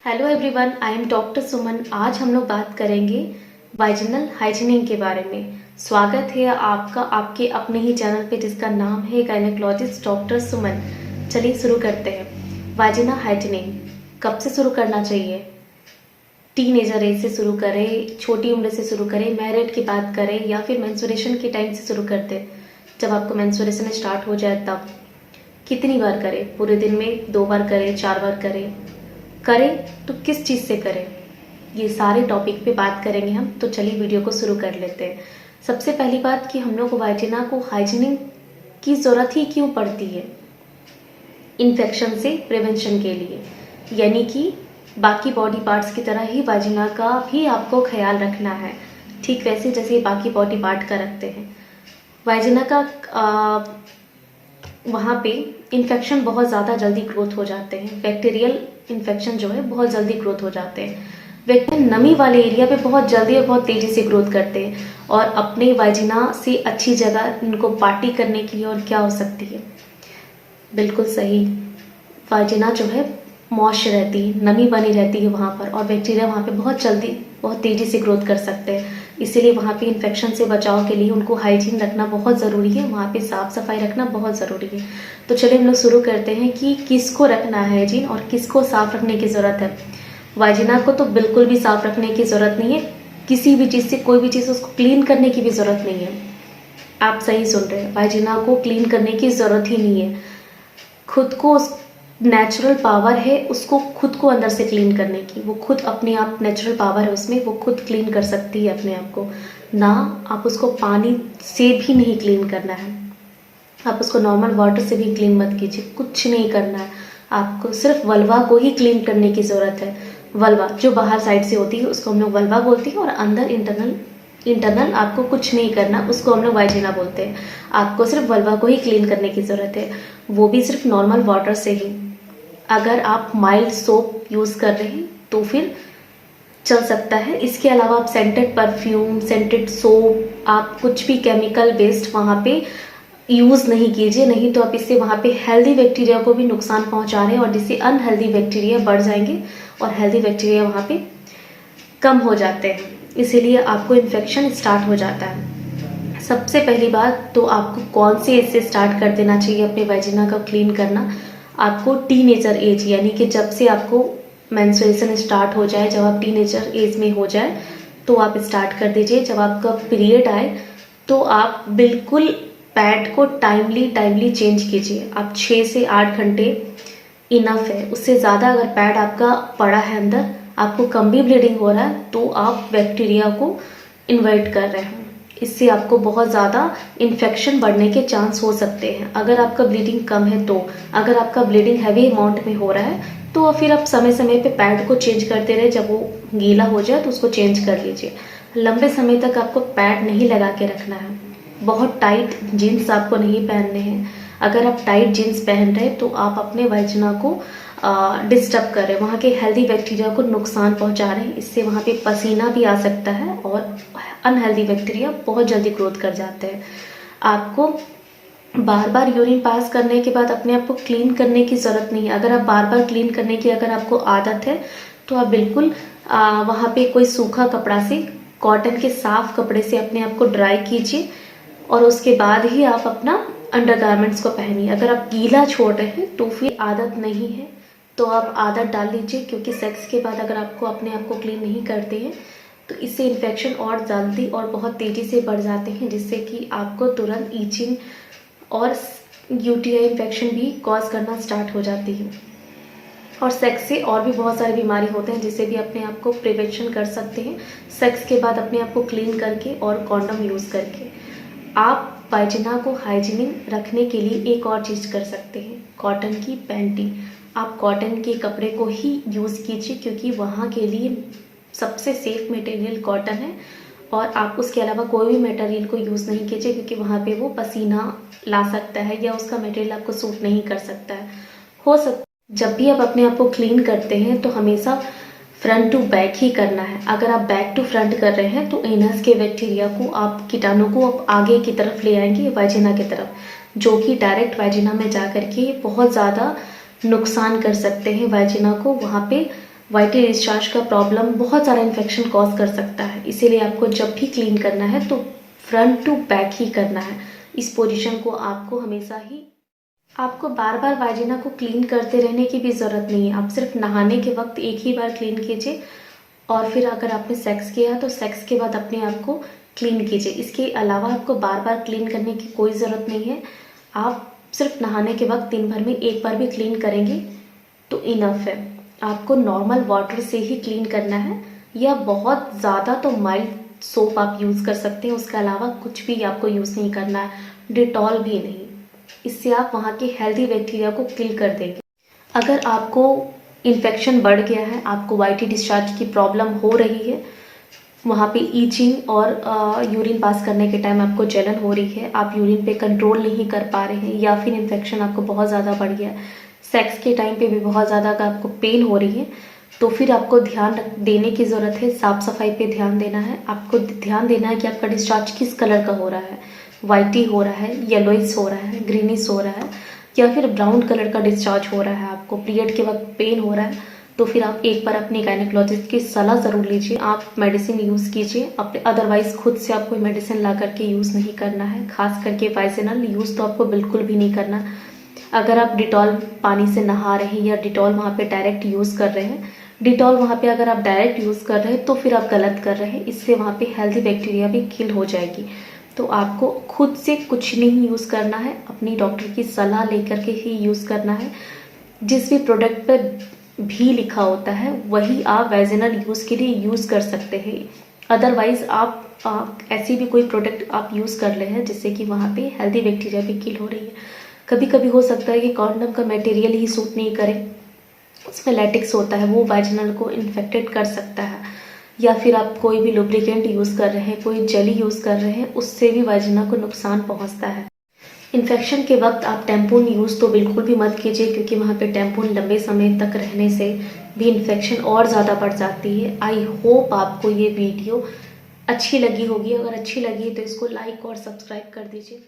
Hello everyone, I am doctor Suman. आज हम लोग बात करेंगे वाइजिनल हाइजीनिंग के बारे में। स्वागत है आपका आपके अपने ही चैनल पे जिसका नाम है गायनेकोलॉजिस्ट डॉक्टर सुमन। चलिए शुरू करते हैं। वाइजिनल हाइजीनिंग कब से शुरू करना चाहिए? टीनेजर एज से शुरू करें, छोटी उम्र से शुरू करें, मैरिड की बात करें या फिर मेंस्ट्रुएशन के टाइम से शुरू करते हैं? जब आपको मेंस्ट्रुएशन स्टार्ट हो जाए तब कितनी बार करें? पूरे दिन में 2 बार करें, 4 बार करें तो किस चीज़ से करें? ये सारे टॉपिक पे बात करेंगे हम। तो चलिए वीडियो को शुरू कर लेते हैं। सबसे पहली बात कि हम लोग को वाइजिना को हाइजीनिंग की ज़रूरत ही क्यों पड़ती है? इन्फेक्शन से प्रिवेंशन के लिए, यानी कि बाकी बॉडी पार्ट्स की तरह ही वाइजिना का भी आपको ख्याल रखना है, ठीक वैसे जैसे बाकी बॉडी पार्ट का रखते हैं। वाइजिना का वहाँ पे इन्फेक्शन बहुत ज़्यादा जल्दी ग्रोथ हो जाते हैं। बैक्टीरियल इन्फेक्शन जो है बहुत जल्दी ग्रोथ हो जाते हैं। व्यक्ति नमी वाले एरिया पे बहुत जल्दी और बहुत तेज़ी से ग्रोथ करते हैं। और अपने वाइजिना से अच्छी जगह इनको पार्टी करने के लिए और क्या हो सकती है? बिल्कुल सही, वाइजिना जो है मॉइस्ट रहती है, नमी बनी रहती है वहाँ पर, और बैक्टीरिया वहाँ पे बहुत जल्दी बहुत तेज़ी से ग्रोथ कर सकते हैं। इसीलिए वहाँ पे इन्फेक्शन से बचाव के लिए उनको हाइजीन रखना बहुत ज़रूरी है, वहाँ पे साफ़ सफाई रखना बहुत ज़रूरी है। तो चलिए हम लोग शुरू करते हैं कि किसको रखना है हाइजीन और किसको साफ़ रखने की ज़रूरत है। वाइजिना को तो बिल्कुल भी साफ़ रखने की ज़रूरत नहीं है। किसी भी चीज़ से कोई भी चीज़ उसको क्लीन करने की भी ज़रूरत नहीं है। आप सही सुन रहे हैं, वाइजिना को क्लीन करने की ज़रूरत ही नहीं है। खुद को नेचुरल पावर है उसको खुद को अंदर से क्लीन करने की। वो खुद अपने आप नेचुरल पावर है उसमें, वो खुद क्लीन कर सकती है अपने आप को। ना आप उसको पानी से भी नहीं क्लीन करना है, आप उसको नॉर्मल वाटर से भी क्लीन मत कीजिए, कुछ नहीं करना है। आपको सिर्फ वल्वा को ही क्लीन करने की ज़रूरत है। वल्वा जो बाहर साइड से होती है उसको हम लोग वल्वा बोलते हैं, और अंदर इंटरनल आपको कुछ नहीं करना, उसको हम लोग वाइजिना बोलते हैं। आपको सिर्फ वल्वा को ही क्लीन करने की ज़रूरत है, वो भी सिर्फ नॉर्मल वाटर से ही। अगर आप माइल्ड सोप यूज़ कर रहे हैं तो फिर चल सकता है। इसके अलावा आप सेंटेड परफ्यूम, सेंटेड सोप, आप कुछ भी केमिकल बेस्ड वहाँ पे यूज़ नहीं कीजिए, नहीं तो आप इससे वहाँ पे हेल्दी बैक्टीरिया को भी नुकसान पहुँचा रहे हैं, और जिससे अनहेल्दी बैक्टीरिया बढ़ जाएंगे और हेल्दी बैक्टीरिया वहाँ पे कम हो जाते हैं। इसीलिए आपको इन्फेक्शन स्टार्ट हो जाता है। सबसे पहली बात तो आपको कौन से एज से स्टार्ट कर देना चाहिए अपने वाइजिना का क्लीन करना? आपको टीनेजर एज, यानी कि जब से आपको मेंस्ट्रुएशन स्टार्ट हो जाए, जब आप टीनेजर एज में हो जाए तो आप स्टार्ट कर दीजिए। जब आपका पीरियड आए तो आप बिल्कुल पैड को टाइमली चेंज कीजिए। आप 6 से 8 घंटे इनफ है, उससे ज़्यादा अगर पैड आपका पड़ा है अंदर, आपको कम भी ब्लीडिंग हो रहा है, तो आप बैक्टीरिया को इन्वाइट कर रहे हैं। इससे आपको बहुत ज़्यादा इन्फेक्शन बढ़ने के चांस हो सकते हैं। अगर आपका ब्लीडिंग कम है तो, अगर आपका ब्लीडिंग हैवी अमाउंट में हो रहा है तो फिर आप समय समय पे पैड को चेंज करते रहे। जब वो गीला हो जाए तो उसको चेंज कर लीजिए। लंबे समय तक आपको पैड नहीं लगा के रखना है। बहुत टाइट जीन्स आपको नहीं पहनने हैं। अगर आप टाइट जीन्स पहन रहे हैं तो आप अपने वाइजिना को डिस्टर्ब कर रहे हैं, वहाँ के हेल्दी बैक्टीरिया को नुकसान पहुँचा रहे हैं। इससे वहाँ पे पसीना भी आ सकता है और अनहेल्दी बैक्टीरिया बहुत जल्दी ग्रोथ कर जाते हैं। आपको बार बार यूरिन पास करने के बाद अपने आप को क्लीन करने की ज़रूरत नहीं है। अगर आप बार बार क्लीन करने की अगर आपको आदत है तो आप बिल्कुल वहाँ पे कोई सूखा कपड़ा से, कॉटन के साफ कपड़े से अपने आप को ड्राई कीजिए, और उसके बाद ही आप अपना अंडरगारमेंट्स को पहनिए। अगर आप गीला छोड़ रहे हैं तो फिर आदत नहीं है तो आप आदत डाल लीजिए, क्योंकि सेक्स के बाद अगर आपको अपने आप को क्लीन नहीं करते हैं तो इससे इन्फेक्शन और जल्दी और बहुत तेज़ी से बढ़ जाते हैं, जिससे कि आपको तुरंत ईचिंग और यूटीआई इन्फेक्शन भी कॉज करना स्टार्ट हो जाती है। और सेक्स से और भी बहुत सारी बीमारी होते हैं जिससे भी अपने आप को प्रिवेंशन कर सकते हैं, सेक्स के बाद अपने आप को क्लीन करके और कॉन्डम यूज़ करके। आप वाइजिना को हाइजीनिक रखने के लिए एक और चीज़ कर सकते हैं, कॉटन की पैंटी। आप कॉटन के कपड़े को ही यूज़ कीजिए, क्योंकि वहाँ के लिए सबसे सेफ मटेरियल कॉटन है। और आप उसके अलावा कोई भी मटेरियल को यूज़ नहीं कीजिए, क्योंकि वहाँ पे वो पसीना ला सकता है या उसका मटेरियल आपको सूट नहीं कर सकता है। जब भी आप अपने आप को क्लीन करते हैं तो हमेशा फ्रंट टू बैक ही करना है। अगर आप बैक टू फ्रंट कर रहे हैं तो एनस के बैक्टीरिया को, आप कीटाणु को आप आगे की तरफ ले आएंगे वाइजिना की तरफ, जो कि डायरेक्ट वाइजिना में जा कर के बहुत ज़्यादा नुकसान कर सकते हैं वाइजिना को। वहाँ पे वाइटी डिस्चार्ज का प्रॉब्लम बहुत सारा इन्फेक्शन कॉज कर सकता है, इसीलिए आपको जब भी क्लीन करना है तो फ्रंट टू बैक ही करना है। इस पोजीशन को आपको हमेशा ही, आपको बार बार वाजिना को क्लीन करते रहने की भी ज़रूरत नहीं है। आप सिर्फ नहाने के वक्त एक ही बार क्लीन कीजिए और फिर अगर आपने सेक्स किया तो सेक्स के बाद अपने आप को क्लीन कीजिए। इसके अलावा आपको बार बार क्लीन करने की कोई ज़रूरत नहीं है। आप सिर्फ नहाने के वक्त दिन भर में एक बार भी क्लीन करेंगे तो इनफ है। आपको नॉर्मल वाटर से ही क्लीन करना है या बहुत ज़्यादा तो माइल्ड सोप आप यूज़ कर सकते हैं, उसके अलावा कुछ भी आपको यूज़ नहीं करना है, डिटॉल भी नहीं। इससे आप वहाँ के हेल्दी बैक्टीरिया को किल कर देंगे। अगर आपको इन्फेक्शन बढ़ गया है, आपको वाइटी डिस्चार्ज की प्रॉब्लम हो रही है, वहाँ पे ईचिंग और यूरिन पास करने के टाइम आपको जलन हो रही है, आप यूरिन पे कंट्रोल नहीं कर पा रहे हैं या फिर इन्फेक्शन आपको बहुत ज़्यादा बढ़ गया है, सेक्स के टाइम पे भी बहुत ज़्यादा अगर आपको पेन हो रही है, तो फिर आपको ध्यान देने की ज़रूरत है। साफ़ सफाई पे ध्यान देना है। आपको ध्यान देना है कि आपका डिस्चार्ज किस कलर का हो रहा है, वाइटी हो रहा है, येलोइश हो रहा है, ग्रीनिश हो रहा है या फिर ब्राउन कलर का डिस्चार्ज हो रहा है। आपको पीरियड के वक्त पेन हो रहा है तो फिर आप एक बार अपने गायनेकोलॉजिस्ट की सलाह ज़रूर लीजिए। आप मेडिसिन यूज़ कीजिए अपने, अदरवाइज़ खुद से आप कोई मेडिसिन ला करके यूज़ नहीं करना है। खास करके वाइजेनल यूज़ तो आपको बिल्कुल भी नहीं करना। अगर आप डिटॉल पानी से नहा रहे हैं या डिटॉल वहाँ पे डायरेक्ट यूज़ कर रहे हैं, डिटॉल वहाँ पे अगर आप डायरेक्ट यूज़ कर रहे हैं तो फिर आप गलत कर रहे हैं। इससे वहाँ पे हेल्दी बैक्टीरिया भी किल हो जाएगी। तो आपको खुद से कुछ नहीं यूज़ करना है, अपनी डॉक्टर की सलाह लेकर के ही यूज़ करना है। जिस भी प्रोडक्ट पर भी लिखा होता है वही आप वेजिनल यूज़ के लिए यूज़ कर सकते हैं। अदरवाइज़ आप ऐसी भी कोई प्रोडक्ट आप यूज़ कर रहे हैं जिससे कि वहाँ पे हेल्दी बैक्टीरिया भी किल हो रही है। कभी कभी हो सकता है कि कॉन्डम का मटेरियल ही सूट नहीं करे, उसमें लैटेक्स होता है, वो वाजिनल को इन्फेक्टेड कर सकता है। या फिर आप कोई भी लुब्रिकेंट यूज़ कर रहे हैं, कोई जेली यूज़ कर रहे हैं, उससे भी वाजिना को नुकसान पहुंचता है। इन्फेक्शन के वक्त आप टैम्पून यूज़ तो बिल्कुल भी मत कीजिए, क्योंकि वहाँ पे टैम्पून लंबे समय तक रहने से भी इन्फेक्शन और ज़्यादा बढ़ जाती है। आई होप आपको ये वीडियो अच्छी लगी होगी। अगर अच्छी लगी तो इसको लाइक और सब्सक्राइब कर दीजिए।